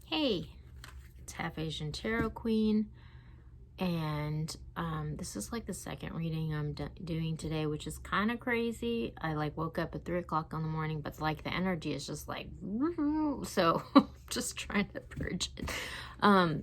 Hey, it's Half Asian Tarot Queen, and this is like the second reading I'm doing today, which is kind of crazy. I like woke up at 3 o'clock in the morning, but like the energy is just like, so just trying to purge it.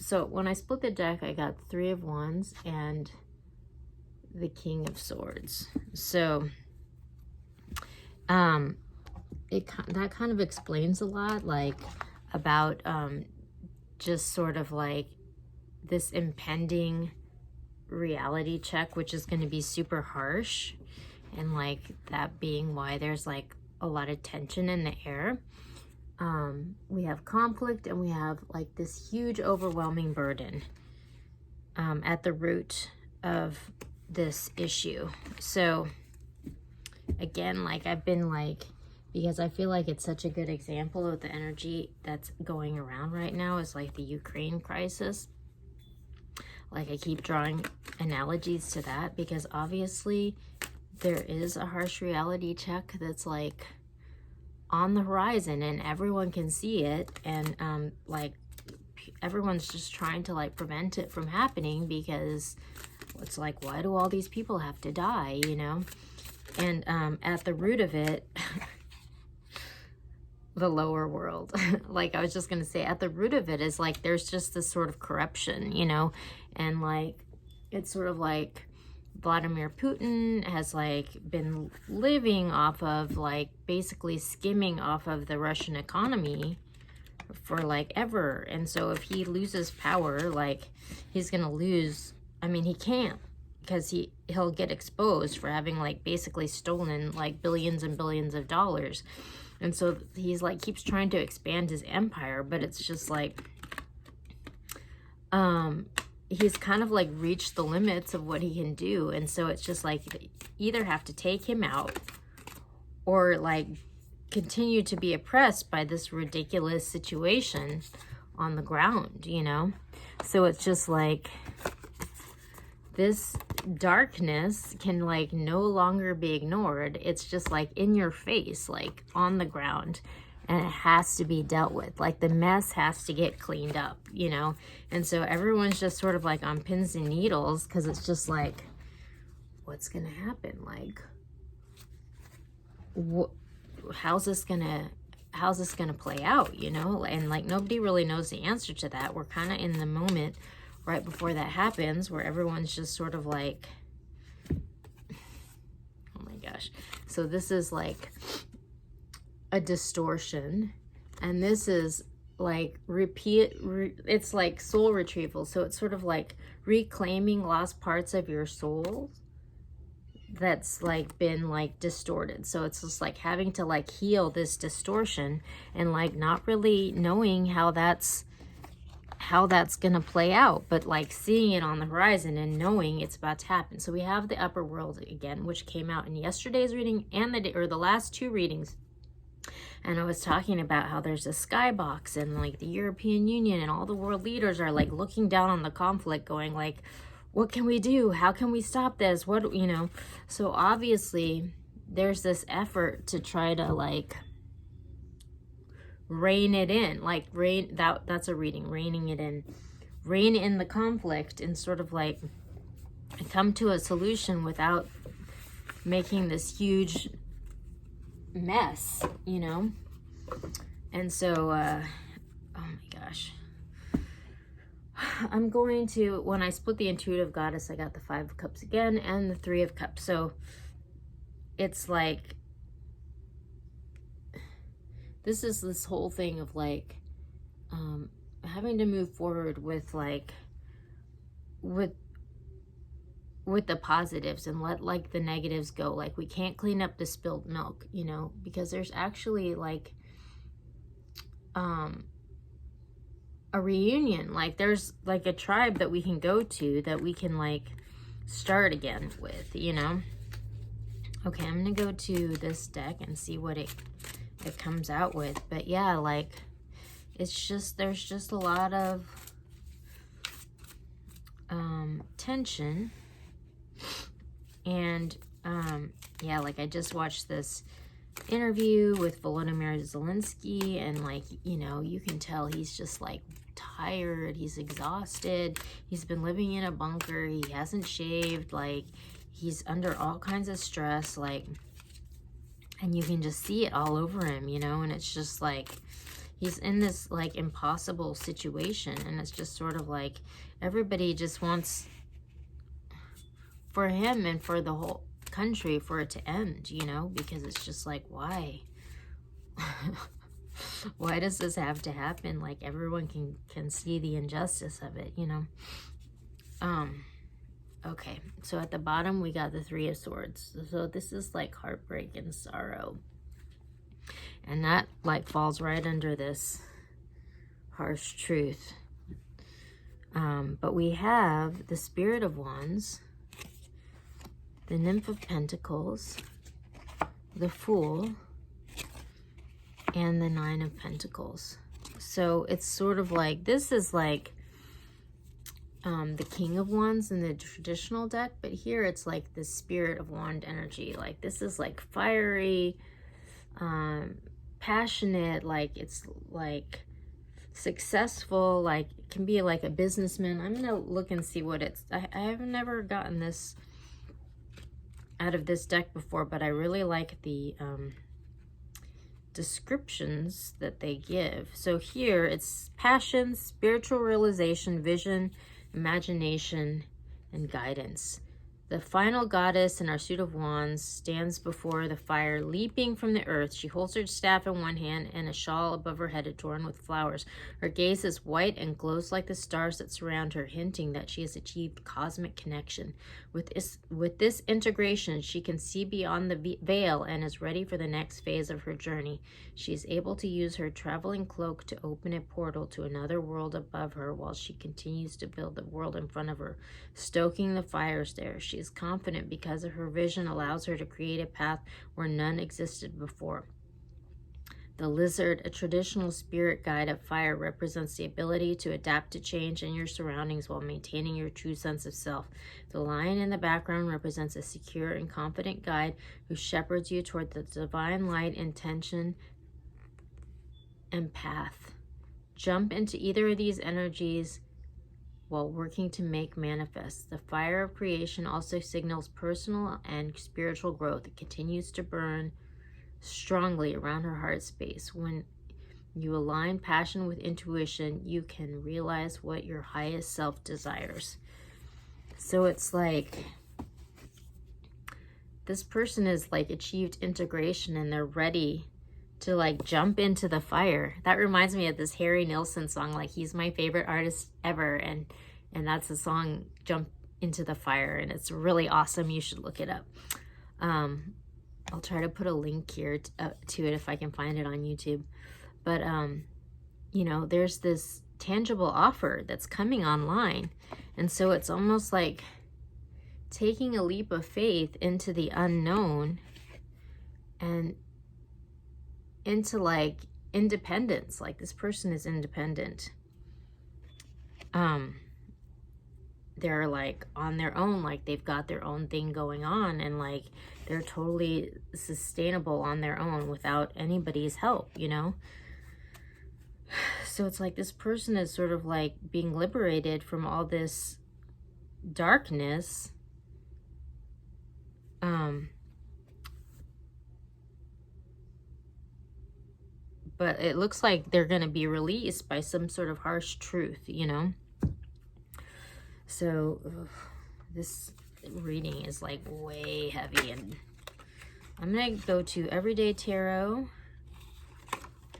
So when I split the deck, I got 3 of Wands and the King of Swords. So that kind of explains a lot, like about just sort of like this impending reality check, which is going to be super harsh, and like that being why there's like a lot of tension in the air. We have conflict, and we have like this huge overwhelming burden at the root of this issue. So again, like I've been like, because I feel like it's such a good example of the energy that's going around right now is like the Ukraine crisis. Like I keep drawing analogies to that because obviously there is a harsh reality check that's like on the horizon and everyone can see it, and like everyone's just trying to like prevent it from happening because it's like, why do all these people have to die, you know? And at the root of it, the lower world, like I was just gonna say, at the root of it is like there's just this sort of corruption, you know, and like it's sort of like Vladimir Putin has like been living off of like basically skimming off of the Russian economy for like ever. And so if he loses power, like he's gonna lose, I mean he can't, because he'll get exposed for having like basically stolen like billions and billions of dollars. And so he's like keeps trying to expand his empire, but it's just like he's kind of like reached the limits of what he can do. And so it's just like either have to take him out or like continue to be oppressed by this ridiculous situation on the ground, you know? So it's just like this darkness can like no longer be ignored. It's just like in your face, like on the ground, and it has to be dealt with. Like the mess has to get cleaned up, you know? And so everyone's just sort of like on pins and needles because it's just like, what's gonna happen? Like, how's this gonna play out, you know? And like nobody really knows the answer to that. We're kind of in the moment right before that happens where everyone's just sort of like, oh my gosh. So this is like a distortion, and this is like it's like soul retrieval. So it's sort of like reclaiming lost parts of your soul that's like been like distorted. So it's just like having to like heal this distortion and like not really knowing how that's gonna play out, but like seeing it on the horizon and knowing it's about to happen. So we have the upper world again, which came out in yesterday's reading and the last two readings. And I was talking about how there's a skybox, and like the European Union and all the world leaders are like looking down on the conflict going like, what can we do? How can we stop this? What, you know? So obviously there's this effort to try to like rein it in, like that's a reading, reining it in, rein in the conflict and sort of like come to a solution without making this huge mess, you know? And so oh my gosh, I'm going to, when I split the Intuitive Goddess, I got the 5 of Cups again and the 3 of Cups. So it's like this whole thing of like having to move forward with like with the positives and let like the negatives go. Like we can't clean up the spilled milk, you know, because there's actually like a reunion. Like there's like a tribe that we can go to that we can like start again with, you know. Okay, I'm gonna go to this deck and see what it comes out with. But yeah, like it's just, there's just a lot of tension. And yeah, like I just watched this interview with Volodymyr Zelensky, and like, you know, you can tell he's just like tired, he's exhausted, he's been living in a bunker, he hasn't shaved, like he's under all kinds of stress, like, and you can just see it all over him, you know, and it's just like he's in this like impossible situation, and it's just sort of like everybody just wants for him and for the whole country for it to end, you know, because it's just like, why? Why does this have to happen? Like everyone can see the injustice of it, you know. Okay, so at the bottom we got the Three of Swords. So this is like heartbreak and sorrow, and that like falls right under this harsh truth. But we have the Spirit of Wands, the Nymph of Pentacles, the Fool, and the Nine of Pentacles. So it's sort of like, this is like the King of Wands in the traditional deck, but here it's like the Spirit of Wand energy. Like this is like fiery, passionate, like it's like successful, like it can be like a businessman. I'm gonna look and see what it's, I have never gotten this out of this deck before, but I really like the descriptions that they give. So here it's passion, spiritual realization, vision, imagination, and guidance. The final goddess in our suit of wands stands before the fire, leaping from the earth. She holds her staff in one hand and a shawl above her head adorned with flowers. Her gaze is white and glows like the stars that surround her, hinting that she has achieved cosmic connection. With this integration, she can see beyond the veil and is ready for the next phase of her journey. She is able to use her traveling cloak to open a portal to another world above her while she continues to build the world in front of her, stoking the fires there. She is confident because of her vision allows her to create a path where none existed before. The lizard, a traditional spirit guide of fire, represents the ability to adapt to change in your surroundings while maintaining your true sense of self. The lion in the background represents a secure and confident guide who shepherds you toward the divine light, intention, and path. Jump into either of these energies while working to make manifest. The fire of creation also signals personal and spiritual growth. It continues to burn strongly around her heart space. When you align passion with intuition, you can realize what your highest self desires. So it's like this person is like achieved integration and they're ready to like jump into the fire. That reminds me of this Harry Nilsson song. Like he's my favorite artist ever, and that's the song Jump Into the Fire, and it's really awesome. You should look it up. I'll try to put a link here to it if I can find it on YouTube. But you know, there's this tangible offer that's coming online, and so it's almost like taking a leap of faith into the unknown and into like independence. Like this person is independent. They're like on their own, like they've got their own thing going on, and like they're totally sustainable on their own without anybody's help, you know. So it's like this person is sort of like being liberated from all this darkness, but it looks like they're going to be released by some sort of harsh truth, you know. So this reading is like way heavy, and I'm going to go to Everyday Tarot.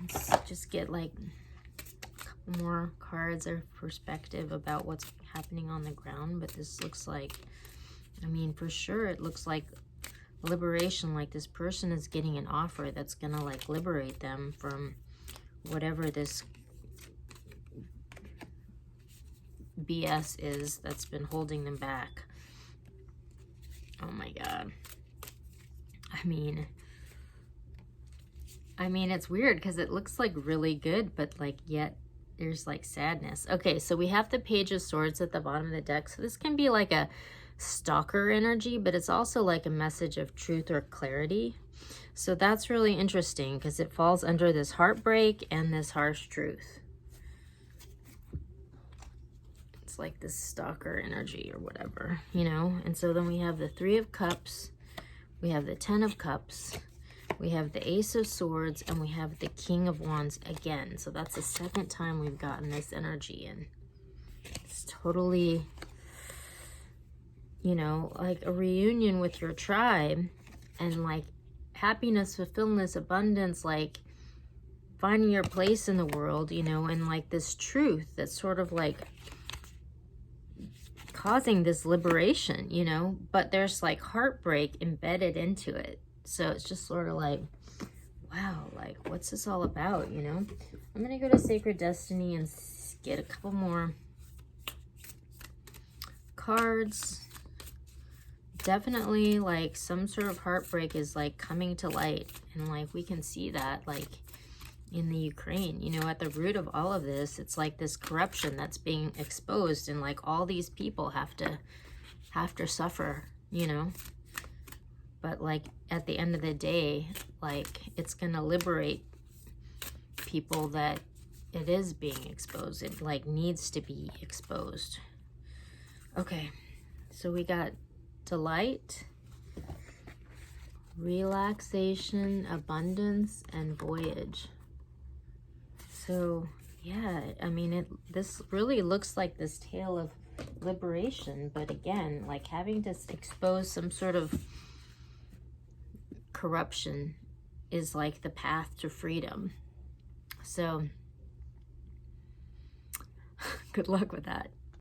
Let's just get like a couple more cards of perspective about what's happening on the ground. But this looks like, I mean, for sure it looks like liberation. Like this person is getting an offer that's going to like liberate them from whatever this BS is that's been holding them back. Oh my God. I mean it's weird because it looks like really good, but like yet there's like sadness. Okay, so we have the Page of Swords at the bottom of the deck. So this can be like a stalker energy, but it's also like a message of truth or clarity. So that's really interesting because it falls under this heartbreak and this harsh truth. It's like this stalker energy or whatever, you know? And so then we have the Three of Cups, we have the Ten of Cups, we have the Ace of Swords, and we have the King of Wands again. So that's the second time we've gotten this energy in. It's totally, you know, like a reunion with your tribe, and like happiness, fulfillment, abundance, like finding your place in the world, you know, and like this truth that's sort of like causing this liberation, you know, but there's like heartbreak embedded into it. So it's just sort of like, wow, like what's this all about, you know? I'm gonna go to Sacred Destiny and get a couple more cards. Definitely like some sort of heartbreak is like coming to light, and like we can see that like in the Ukraine, you know, at the root of all of this, it's like this corruption that's being exposed, and like all these people have to suffer, you know. But like at the end of the day, like it's gonna liberate people that it is being exposed. It like needs to be exposed. Okay, so we got delight, relaxation, abundance, and voyage. So yeah, I mean, this really looks like this tale of liberation, but again, like having to expose some sort of corruption is like the path to freedom. So good luck with that.